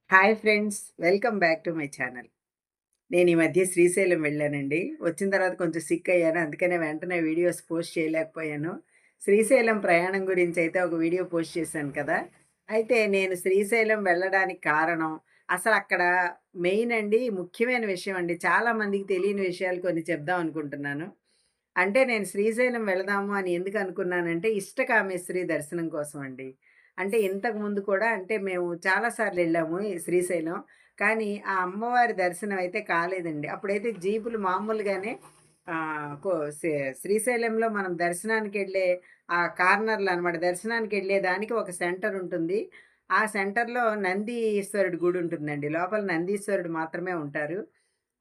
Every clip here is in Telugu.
Hi friends, welcome back to my channel. నేను ఈ మధ్య శ్రీశైలం వెళ్ళానండి. వచ్చిన తర్వాత కొంచెం సిక్ అయ్యాను. అందుకనే వెంటనే వీడియోస్ పోస్ట్ చేయలేకపోయాను. శ్రీశైలం ప్రయాణం గురించి అయితే ఒక వీడియో పోస్ట్ చేశాను కదా! అయితే నేను శ్రీశైలం వెళ్ళడానికి కారణం అసలు అక్కడ మెయిన్ అండి, ముఖ్యమైన విషయం అండి. చాలా మందికి తెలియని విషయాలు కొన్ని చెప్దాం అనుకుంటున్నాను. అంటే నేను శ్రీశైలం వెళదాము అని ఎందుకు అనుకున్నానంటే ఇష్టకామేశ్వరి దర్శనం కోసం అండి. అంటే ఇంతకుముందు కూడా అంటే మేము చాలా సార్లు వెళ్ళాము ఈ శ్రీశైలం. కానీ ఆ అమ్మవారి దర్శనం అయితే కాలేదండి. అప్పుడైతే జీపులు మామూలుగానే ఆహ్, కొ శ్రీ శ్రీశైలంలో మనం దర్శనానికెళ్ళే ఆ కార్నర్‌లో అనమాట. దర్శనానికెళ్ళే దానికి ఒక సెంటర్ ఉంటుంది. ఆ సెంటర్‌లో నందీశ్వరుడి గుడి ఉంటుందండి. లోపల నందీశ్వరుడు మాత్రమే ఉంటారు.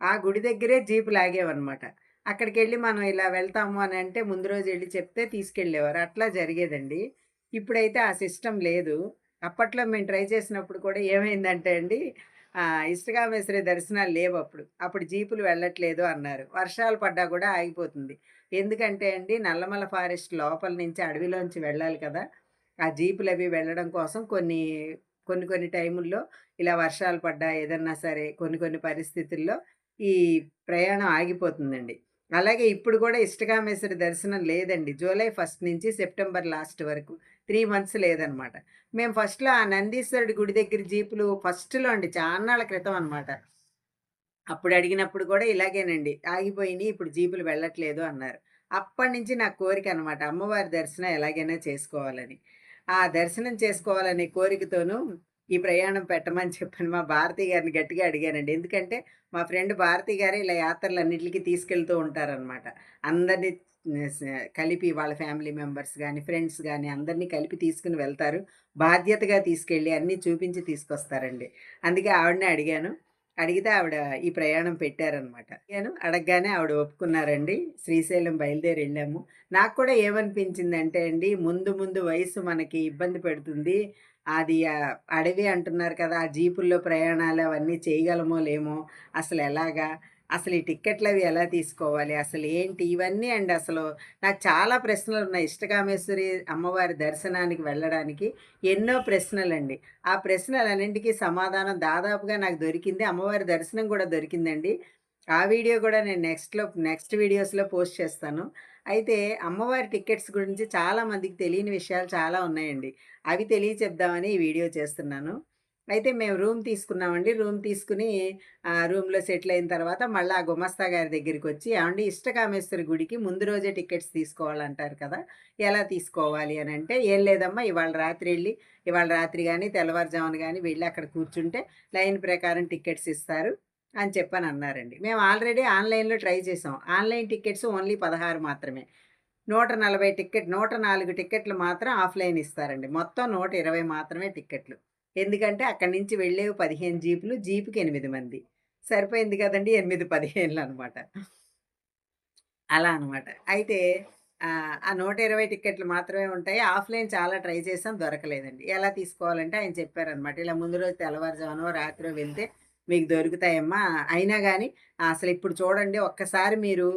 ఆ గుడి దగ్గరే జీపులు ఆగేవన్నమాట. అక్కడికెళ్ళి మనం ఇలా వెళ్తాము అనంటే ముందు రోజు ఎళ్లి చెప్తే తీసుకెళ్ళేవారు. అట్లా జరిగేదండి. ఇప్పుడైతే ఆ సిస్టమ్ లేదు. అప్పట్లో మేము ట్రై చేసినప్పుడు కూడా ఏమైందంటే అండి, ఇష్టకామేశ్వరి దర్శనాలు లేవప్పుడు. అప్పుడు జీపులు వెళ్ళట్లేదు అన్నారు. వర్షాలు పడ్డా కూడా ఆగిపోతుంది. ఎందుకంటే అండి, నల్లమల ఫారెస్ట్ లోపల నుంచి అడవిలోంచి వెళ్ళాలి కదా! ఆ జీపులవి వెళ్ళడం కోసం కొన్ని కొన్ని టైముల్లో ఇలా వర్షాలు పడ్డా ఏదన్నా సరే కొన్ని కొన్ని పరిస్థితుల్లో ఈ ప్రయాణం ఆగిపోతుందండి. అలాగే ఇప్పుడు గూడా ఇష్టకామేశ్వరి దర్శనం లేదండి. జూలై 1 నుంచి సెప్టెంబర్ లాస్ట్ వరకు 3 మంత్స్ లేదనమాట. మేము ఫస్ట్‌లో ఆ నందీశ్వరుడి గుడి దగ్గర జీపులు ఫస్ట్‌లో అండి, చాన్నాళ్ళ క్రితం అనమాట. అప్పుడు అడిగినప్పుడు కూడా ఇలాగేనండి. ఆగిపోయినియి, ఇప్పుడు జీపులు వెళ్ళట్లేదు అన్నారు. అప్పటినుంచి నా కోరికనమాట. అమ్మవారి దర్శనం ఎలాగైనా చేసుకోవాలని. ఆ దర్శనం చేసుకోవాలనే కోరికతోనూ ఈ ప్రయాణం పెట్టమని చెప్పని మా భారతి గారిని గట్టిగా అడిగానండి. ఎందుకంటే మా ఫ్రెండ్ భారతి గారే ఇలా యాత్రలన్నిట్లికి తీసుకెళ్తూ ఉంటారనమాట. అందరిని స కలిపి వాళ్ళ ఫ్యామిలీ మెంబర్స్ గాని, ఫ్రెండ్స్ గాని అందరిని కలిపి తీసుకొని వెళ్తారు. బాధ్యతగా తీసుకెళ్ళి అన్నీ చూపించి తీసుకొస్తారండి. అందుకే ఆవిడనే అడిగాను. అడిగితే ఆవిడ ఈ ప్రయాణం పెట్టారనమాట. అడగగానే ఆవిడ ఒప్పుకున్నారండి. శ్రీశైలం బయలుదేరెళ్ళాము. నాకు కూడా ఏమనిపించిందంటే అండి, ముందు ముందు వయసు మనకి ఇబ్బంది పెడుతుంది. అది అడవి అంటున్నారు కదా! ఆ జీపుల్లో ప్రయాణాలు అవన్నీ చేయగలమో లేమో, అసలెలాగా? అసలు ఈ టిక్కెట్లవి ఎలా తీసుకోవాలి? అసలు ఏంటి? ఇవన్నీ అండి అసలు నాకు చాలా ప్రశ్నలున్నాయి. ఇష్టకామేశ్వరి అమ్మవారి దర్శనానికి వెళ్ళడానికి ఎన్నో ప్రశ్నలండి. ఆ ప్రశ్నలన్నింటికి సమాధానం దాదాపుగా నాకు దొరికింది. అమ్మవారి దర్శనం కూడా దొరికిందండి. ఆ వీడియో కూడా నేను నెక్స్ట్ వీడియోస్‌లో పోస్ట్ చేస్తాను. అయితే అమ్మవారి టికెట్స్ గురించి చాలా మందికి తెలియని విషయాలు చాలా ఉన్నాయండి. అవి తెలియచెప్దామని ఈ వీడియో చేస్తున్నాను. అయితే మేము రూమ్ తీసుకున్నామండి. రూమ్ తీసుకొని రూమ్‌లో సెటిల్ అయిన తర్వాత మళ్ళా ఆ గుమస్తా గారి దగ్గరికొచ్చి, "ఏవండీ ఇష్టకామేశ్వరి గుడికి ముందు రోజే టికెట్స్ తీసుకోవాలంటారు కదా! ఎలా తీసుకోవాలి?" అనంటే, "ఏం లేదమ్మా, ఇవాళ రాత్రి గాని, తెల్లవారుజామున గాని వెళ్లి అక్కడ కూర్చుంటే లైన్ ప్రకారం టికెట్స్ ఇస్తారు" అని చెప్పనన్నారండి. మేము ఆల్రెడీ ఆన్‌లైన్‌లో ట్రై చేసాం. ఆన్‌లైన్ టికెట్స్ ఓన్లీ 16 మాత్రమే. 104 టికెట్లు మాత్రం ఆఫ్‌లైన్ ఇస్తారండి. మొత్తం 120 మాత్రమే టికెట్లు. ఎందుకంటే అక్కడి నుంచి వెళ్ళేవి 15 జీపులు, జీప్‌కి 8 మంది. సరిపోయింది కదండీ! 8, 15 అనమాట. అలా అనమాట. అయితే ఆ 120 టికెట్లు మాత్రమే ఉంటాయి. ఆఫ్‌లైన్ చాలా ట్రై చేసాం, దొరకలేదండి. ఎలా తీసుకోవాలంటే ఆయన చెప్పారనమాట. ఇలా ముందు రోజు తెల్లవారుజామునో, రాత్రో వెళ్తే మీకు దొరుకుతాయమ్మా. అయినా గాని అసలిప్పుడు చూడండి, ఒక్కసారి మీరు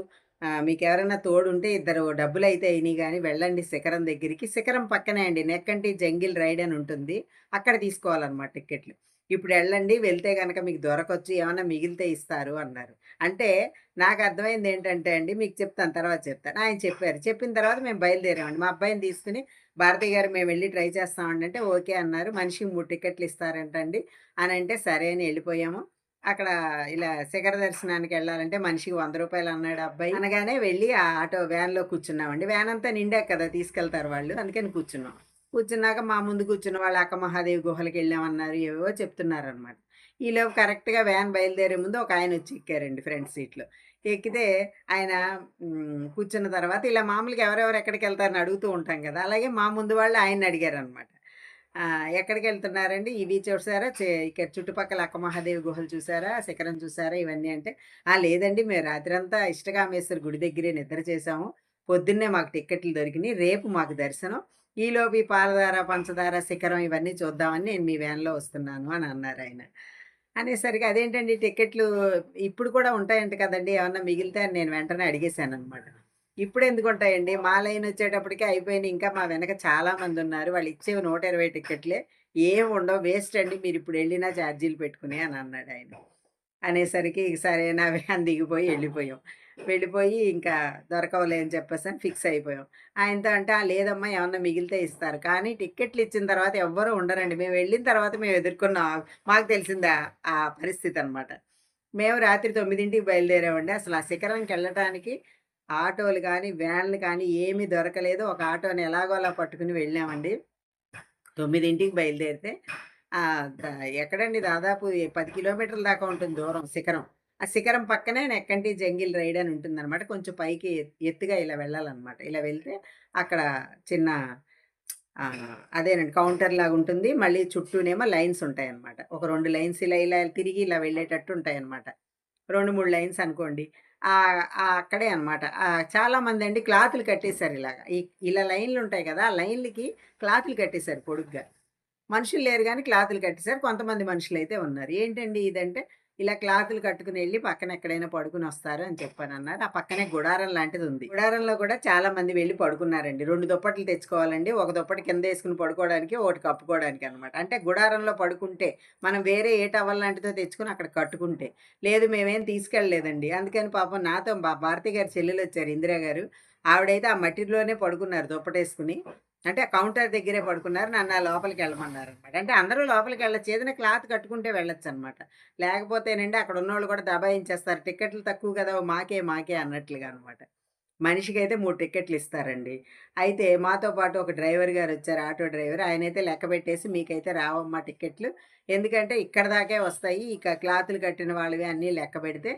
మీకెవరైనా తోడుంటే ఇద్దరు డబ్బులైతే అయినియి గాని వెళ్ళండి శిఖరం దగ్గరికి. శిఖరం పక్కనే అండి నెక్కంటి జంగిల్ రైడ్ అని ఉంటుంది. అక్కడ తీసుకోవాలనమాట టికెట్లు. ఇప్పుడెళ్ళండి, వెళ్తే గనక మీకు దొరకొచ్చు. ఏమన్నా మిగిలితే ఇస్తారు అన్నారు. అంటే నాకర్థమైందేంటంటే అండి, మీకు చెప్తాను, తర్వాత చెప్తాను. ఆయన చెప్పారు. చెప్పిన తర్వాత మేము బయలుదేరామండి. మా అబ్బాయిని తీసుకొని, "భారతి గారు మేమెళ్లి ట్రై చేస్తామండి" అంటే, "ఓకే" అన్నారు. మనిషికి 3 టికెట్లు ఇస్తారంటండి అనంటే, సరే అని ఎళ్ళిపోయాము. అక్కడ ఇలా శిఖర దర్శనానికెళ్ళాలంటే మనిషికి రూ. 100 అన్నాడు ఆ అబ్బాయి. అనగానే వెళ్ళి ఆ ఆటో వ్యాన్‌లో కూర్చున్నామండి. వ్యానంతా నిండాక కదా తీసుకెళ్తారు వాళ్ళు. అందుకని కూర్చున్నాం. కూర్చున్నాక మా ముందు కూర్చున్న వాళ్ళు అక్క మహాదేవి గుహలకెళ్ళామన్నారు. ఏవేవో చెప్తున్నారనమాట. ఈలోపు కరెక్ట్‌గా వ్యాన్ బయలుదేరే ముందు ఒక ఆయనొచ్చి ఎక్కారండి ఫ్రంట్ సీట్‌లో. ఎక్కితే ఆయన కూర్చున్న తర్వాత ఇలా మామూలుగా ఎవరెవరు ఎక్కడికెళ్తారని అడుగుతూ ఉంటాం గదా! అలాగే మా ముందు వాళ్ళు ఆయన్నడిగారనమాట. "ఎక్కడికెళ్తున్నారండి? ఇవి చూసారా? ఇక్కడ చుట్టుపక్కల అక్క మహాదేవి గుహలు చూసారా? శిఖరం చూసారా?" ఇవన్నీ అంటే, లేదండి, మేము రాత్రంతా ఇష్టకామేశ్వరి గుడి దగ్గరే నిద్ర చేశాము. పొద్దున్నే మాకు టిక్కెట్లు దొరికినియి. రేపు మాకు దర్శనం. ఈలోపు ఈ పాలధార, పంచదార, శిఖరం ఇవన్నీ చూద్దామని నేను మీ వ్యాన్‌లో వస్తున్నాను" అని అన్నారాయన. అనేసరికి అదేంటండి టికెట్లు ఇప్పుడు కూడా ఉంటాయంట కదండీ! ఏమన్నా మిగిలితే అని నేను వెంటనే అడిగేశాననమాట. ఇప్పుడెందుకుంటాయండి? మా లైనొచ్చేటప్పటికే అయిపోయినియి. ఇంకా మా వెనక చాలా మందున్నారు. వాళ్ళిచ్చేవి 120 టికెట్లే. "ఏం ఉండవు వేస్ట్ అండి మీరిప్పుడు వెళ్ళినా ఛార్జీలు పెట్టుకుని" అని అన్నాడు ఆయన. అనేసరికి ఇక సరే నా వ్యాన్ దిగిపోయి వెళ్ళిపోయాం. వెళ్ళిపోయి ఇంకా దొరకవులే అని చెప్పేసని ఫిక్స్ అయిపోయాం. ఆయనతో అంటే, "ఆ! లేదమ్మా ఏమన్నా మిగిలితే ఇస్తారు." కానీ టికెట్లు ఇచ్చిన తర్వాత ఎవ్వరు ఉండరండి. మేము వెళ్ళిన తర్వాత మేము ఎదుర్కొన్న మాకు తెలిసింది ఆ పరిస్థితనమాట. మేము రాత్రి 9కి బయలుదేరామండి. అసలు ఆ శిఖరంకెళ్ళటానికి ఆటోలు గానీ, వ్యాన్లు కానీ ఏమీ దొరకలేదు. ఒక ఆటోని ఎలాగోలా పట్టుకుని వెళ్ళామండి. 9కి బయలుదేరితే ఆహ్, ద ఎక్కడండి దాదాపు 10 కిలోమీటర్ల దాకా ఉంటుంది దూరం శిఖరం. ఆ శిఖరం పక్కనే నెక్కంటి జంగిల్ రైడ్ అని ఉంటుందనమాట. కొంచెం పైకి ఎత్తుగా ఇలా వెళ్ళాలనమాట. ఇలా వెళ్తే అక్కడ చిన్న అదేనండి కౌంటర్‌లాగా ఉంటుంది. మళ్ళీ చుట్టూనేమో లైన్స్ ఉంటాయనమాట. ఒక 2 లైన్స్ ఇలా ఇలా తిరిగి ఇలా వెళ్ళేటట్టు ఉంటాయనమాట. 2, 3 లైన్స్ అనుకోండి. అక్కడే అనమాట. చాలామందండి క్లాతులు కట్టేసారు ఇలాగ. ఇలా లైన్‌లుంటాయి కదా! ఆ లైన్‌లకి క్లాతులు కట్టేసారు పొడుగ్గా. మనుషులు లేరు గానీ క్లాతులు కట్టేసారు. కొంతమంది మనుషులైతే ఉన్నారు. ఏంటండి ఇదంటే, ఇలా క్లాతులు కట్టుకొని ఎళ్లి పక్కన ఎక్కడైనా పడుకొనొస్తారు అని చెప్పనన్నారు. ఆ పక్కనే గుడారం లాంటిదుంది. గుడారంలో కూడా చాలా మంది వెళ్లి పడుకున్నారండి. 2 దుప్పట్లు తెచ్చుకోవాలండి. ఒక దుప్పటి కిందేసుకొని పడుకోవడానికి, ఒకటి కప్పుకోవడానికనమాట. అంటే గుడారంలో పడుకుంటే, మనం వేరే ఏ టవల్ లాంటిదో తెచ్చుకొని అక్కడ కట్టుకుంటే. లేదు మేమేం తీసుకెళ్ళలేదండి. అందుకని పాపం నాతో భారతి గారి చెల్లెలొచ్చారు ఇందిర గారు. ఆవిడైతే ఆ మట్టిలోనే పడుకున్నారు దుప్పటేసుకొని. అంటే ఆ కౌంటర్ దగ్గరే పడుకున్నారు. నన్ను ఆ లోపలికెళ్ళమన్నారనమాట. అంటే అందరూ లోపలికెళ్ళొచ్చు. ఏదైనా క్లాత్ కట్టుకుంటే వెళ్ళొచ్చనమాట. లేకపోతేనండి అక్కడున్నోళ్ళు కూడా దబాయించేస్తారు. టికెట్లు తక్కువ కదా! మాకే, మాకే అన్నట్లుగా అనమాట. మనిషికైతే 3 టికెట్లు ఇస్తారండి. అయితే మాతో పాటు ఒక డ్రైవర్ గారొచ్చారు. Auto driver. ఆయనైతే లెక్క పెట్టేసి మీకైతే రావమ్మా టికెట్లు. ఎందుకంటే ఇక్కడి దాకే వస్తాయి. ఇక క్లాతులు కట్టిన వాళ్ళవి అన్నీ లెక్క పెడితే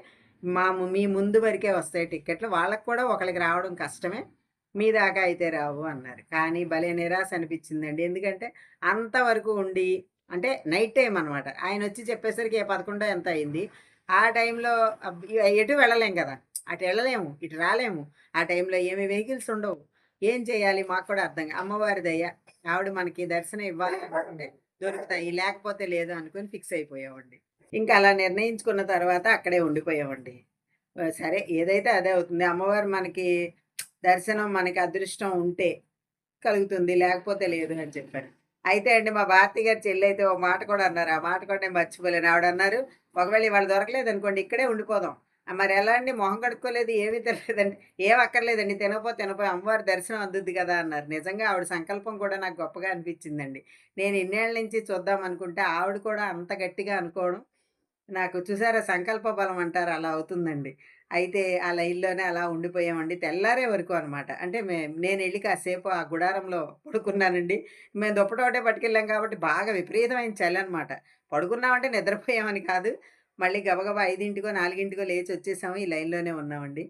మీ ముందు వరకే వస్తాయి టికెట్లు. వాళ్ళకి కూడా ఒకళ్ళకి రావడం కష్టమే. మీ దాకా అయితే రావు అన్నారు. కానీ భలే నిరాశ అనిపించిందండి. ఎందుకంటే అంతవరకు ఉండి అంటే నైట్ టైమ్ అనమాట. ఆయనొచ్చి చెప్పేసరికి 11 ఎంతో అయింది. ఆ టైంలో ఎటు వెళ్ళలేం కదా! అటు ఎళ్ళలేము. ఇటు రాలేము. ఆ టైంలో ఏమి వెహికల్స్ ఉండవు. ఏం చేయాలి మాకు కూడా అమ్మవారి దయ. ఆవిడ మనకి దర్శనం ఇవ్వాలి అనుకుంటే దొరుకుతాయి. లేకపోతే లేదు అనుకుని ఫిక్స్ అయిపోయామండి. ఇంకా అలా నిర్ణయించుకున్న తర్వాత అక్కడే ఉండిపోయామండి. సరే ఏదైతే అదే అవుతుంది. అమ్మవారు మనకి దర్శనం మనకి అదృష్టం ఉంటే కలుగుతుంది. లేకపోతే లేదు అని చెప్పారు. అయితే అండి మా భారతి గారి చెల్లయితే ఓ మాట కూడా అన్నారు. ఆ మాట కూడా నేను మర్చిపోలేను. ఆవిడన్నారు, "ఒకవేళ ఇవాళ దొరకలేదనుకోండి ఇక్కడే ఉండిపోదాం." మరెలా అండి మొహం కడుక్కోలేదు, ఏమీ తినలేదండి. "ఏం అక్కర్లేదండి తినకపోయి అమ్మవారి దర్శనం అందుద్ది కదా!" అన్నారు. నిజంగా ఆవిడ సంకల్పం కూడా నాకు గొప్పగా అనిపించిందండి. నేను ఇన్నేళ్ల నుంచి చూద్దాం అనుకుంటే ఆవిడ కూడా అంత గట్టిగా అనుకోవడం నాకు చూసారా సంకల్ప బలం అంటారు అలా అవుతుందండి. అయితే ఆ లైన్‌లోనే అలా ఉండిపోయామండి. తెల్లారే వరకు అనమాట. అంటే నేనెళ్ళి కాసేపు ఆ గుడారంలో పడుకున్నానండి. మేము దుప్పటి ఒకటే పట్టుకెళ్ళాం కాబట్టి బాగా విపరీతమైన చలనమాట. పడుకున్నామంటే నిద్రపోయామని కాదు. మళ్ళీ గబగబా 5కో, 4కో లేచొచ్చేసాము. ఈ లైన్‌లోనే ఉన్నామండి.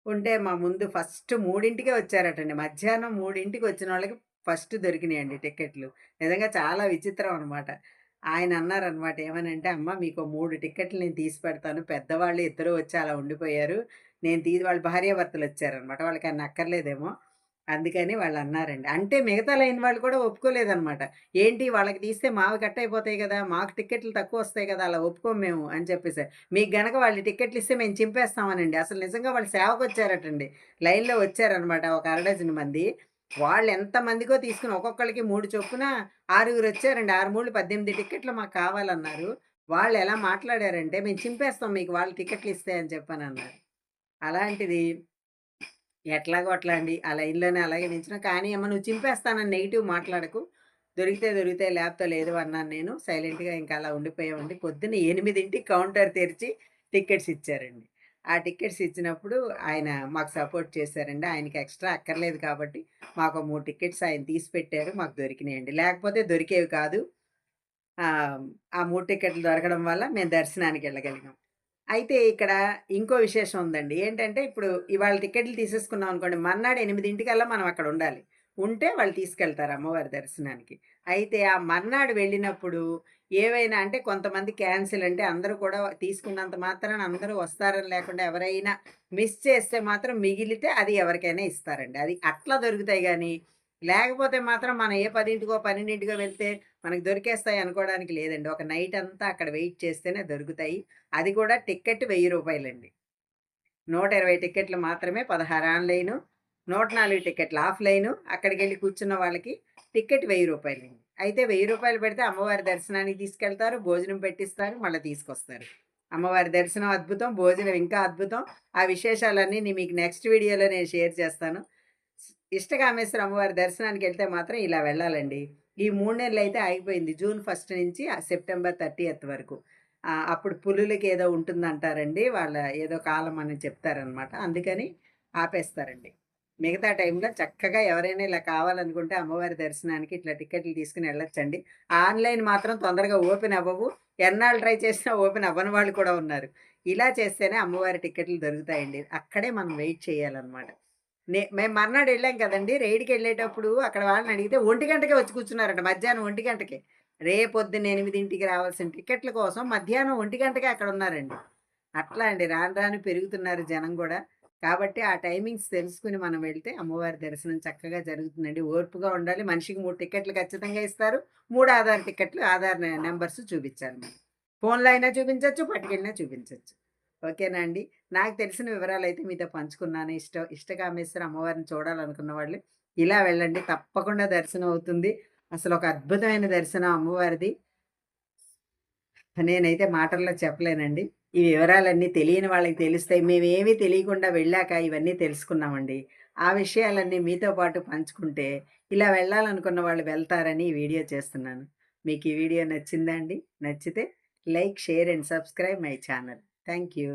ఉంటే మా ముందు ఫస్ట్ 3కే వచ్చారటండి. మధ్యాహ్నం 3కి వచ్చినోళ్ళకి ఫస్ట్ దొరికినాయండి టికెట్లు. నిజంగా చాలా విచిత్రం అనమాట. ఆయనన్నారనమాట ఏమనంటే, "అమ్మ మీకో 3 టికెట్లు నేను తీసి పెడతాను. పెద్దవాళ్ళు ఇద్దరు వచ్చి అలా ఉండిపోయారు. నేను వాళ్ళ భార్యాభర్తలొచ్చారనమాట. వాళ్ళకన్ని అక్కర్లేదేమో." అందుకని వాళ్ళన్నారండి. అంటే మిగతా లైన్ వాళ్ళు కూడా ఒప్పుకోలేదనమాట. "ఏంటి వాళ్ళకి తీస్తే మావి కట్ అయిపోతాయి గదా! మాకు టికెట్లు తక్కువొస్తాయి గదా! అలా ఒప్పుకోము మేము" అని చెప్పేసారు. మీకు గనక వాళ్ళు టికెట్లిస్తే మేము చింపేస్తామనండి. అసలు నిజంగా వాళ్ళు సేవకొచ్చారటండి. లైన్‌లో వచ్చారనమాట ఒక అరడజను మంది. వాళ్ళెంతమందికో తీసుకొని ఒక్కొక్కళ్ళకి 3 చొప్పున ఆరుగురొచ్చారండి. 6 మూళ్ళు 18 టికెట్లు మాకు కావాలన్నారు. వాళ్ళెలా మాట్లాడారంటే, "మేము చింపేస్తాం మీకు వాళ్ళు టికెట్లిస్తే" అని చెప్పనన్నారు. అలాంటిది ఎట్లాగో అట్లా అండి. ఆ లైన్‌లోనే అలాగే నించున్నా. కానీ అమ్మ నువ్వు చింపేస్తానని నెగెటివ్ మాట్లాడకు. దొరికితే దొరికితాయి లేకపోతే లేదు అన్నాను నేను. సైలెంట్‌గా ఇంకా అలా ఉండిపోయామండి. పొద్దున్న 8కి కౌంటర్ తెరిచి టికెట్స్ ఇచ్చారండి. ఆ టికెట్స్ ఇచ్చినప్పుడు ఆయన మాకు సపోర్ట్ చేశారండి. ఆయనకి ఎక్స్‌ట్రా అక్కర్లేదు కాబట్టి మాకో 3 టికెట్స్ ఆయన తీసి పెట్టారు. మాకు దొరికినాయండి. లేకపోతే దొరికేవి కాదు. ఆ 3 టికెట్లు దొరకడం వల్ల మేము దర్శనానికెళ్ళగలిగాం. అయితే ఇక్కడ ఇంకో విశేషం ఉందండి. ఏంటంటే ఇప్పుడు ఇవాళ టికెట్లు తీసేసుకున్నాం అనుకోండి. మర్నాడు 8కల్లా మనం అక్కడ ఉండాలి. ఉంటే వాళ్ళు తీసుకెళ్తారు అమ్మవారి దర్శనానికి. అయితే ఆ మర్నాడు వెళ్ళినప్పుడు ఏవైనా అంటే కొంతమంది క్యాన్సిల్ అంటే అందరూ కూడా తీసుకున్నంత మాత్రాన అందరూ వస్తారని లేకుండా ఎవరైనా మిస్ చేస్తే మాత్రం మిగిలితే అది ఎవరికైనా ఇస్తారండి. అది అట్లా దొరుకుతాయి గానీ, లేకపోతే మాత్రం మనం ఏ 10కో, 12కో వెళ్తే మనకు దొరికేస్తాయి అనుకోవడానికి లేదండి. ఒక నైట్ అంతా అక్కడ వెయిట్ చేస్తేనే దొరుకుతాయి. అది కూడా టికెట్ రూ. 1000 120 టికెట్లు మాత్రమే 16 ఆన్‌లైను, 104 టికెట్లు ఆఫ్‌లైను. అక్కడికెళ్ళి కూర్చున్న వాళ్ళకి టికెట్ రూ. 1000 అయితే రూ. 1000 పెడితే అమ్మవారి దర్శనానికి తీసుకెళ్తారు, భోజనం పెట్టిస్తారు, మళ్ళా తీసుకొస్తారు. అమ్మవారి దర్శనం అద్భుతం, భోజనం ఇంకా అద్భుతం. ఆ విశేషాలన్నీ మీకు నెక్స్ట్ వీడియోలో నేను షేర్ చేస్తాను. ఇష్టకామేశ్వర అమ్మవారి దర్శనానికెళ్తే మాత్రం ఇలా వెళ్ళాలండి. ఈ 3 నెలలైతే ఆగిపోయింది. జూన్ 1 నుంచి సెప్టెంబర్ 30th వరకు. అప్పుడు పులులకేదో ఉంటుందంటారండి. వాళ్ళ ఏదో కాలం అని చెప్తారనమాట. అందుకని ఆపేస్తారండి. మిగతా టైంలో చక్కగా ఎవరైనా ఇలా కావాలనుకుంటే అమ్మవారి దర్శనానికి ఇట్లా టికెట్లు తీసుకొని వెళ్ళొచ్చండి. ఆన్‌లైన్ మాత్రం తొందరగా ఓపెన్ అవ్వవు. ఎన్నాళ్ళు ట్రై చేసినా ఓపెన్ అవ్వని వాళ్ళు కూడా ఉన్నారు. ఇలా చేస్తేనే అమ్మవారి టికెట్లు దొరుకుతాయండి. అక్కడే మనం వెయిట్ చేయాలనమాట. మేము మర్నాడు వెళ్ళాం కదండీ! రైడ్‌కెళ్ళేటప్పుడు అక్కడ వాళ్ళని అడిగితే 1 గంటకే వచ్చి కూర్చున్నారంట. మధ్యాహ్నం 1 గంటకే. రేపొద్దున 8కి రావాల్సిన టికెట్ల కోసం మధ్యాహ్నం 1 గంటకే అక్కడున్నారండి. అట్లా అండి రాను రాను పెరుగుతున్నారు జనం గూడా. కాబట్టి ఆ టైమింగ్స్ తెలుసుకొని మనం వెళ్తే అమ్మవారి దర్శనం చక్కగా జరుగుతుందండి. ఓర్పుగా ఉండాలి. మనిషికి 3 టికెట్లు ఖచ్చితంగా ఇస్తారు. 3 ఆధార్ టికెట్లు ఆధార్ నంబర్స్ చూపించాలి మనం. ఫోన్‌లో అయినా చూపించొచ్చు, పట్టుకెళ్ళినా చూపించొచ్చు. ఓకేనా అండి? నాకు తెలిసిన వివరాలైతే మీతో పంచుకున్నాను. ఇష్టకామేశ్వర అమ్మవారిని చూడాలనుకున్న వాళ్ళు ఇలా వెళ్ళండి. తప్పకుండా దర్శనం అవుతుంది. అసలొక అద్భుతమైన దర్శనం అమ్మవారిది. నేనైతే మాటల్లో చెప్పలేనండి. ఈ వివరాలన్నీ తెలియని వాళ్ళకి తెలుస్తాయి. మేమేమీ తెలియకుండా వెళ్ళాక ఇవన్నీ తెలుసుకున్నామండి. ఆ విషయాలన్నీ మీతో పాటు పంచుకుంటే, ఇలా వెళ్ళాలనుకున్న వాళ్ళు వెళ్తారని ఈ వీడియో చేస్తున్నాను. మీకు ఈ వీడియో నచ్చిందా అండి? నచ్చితే like, share and subscribe my channel. Thank you.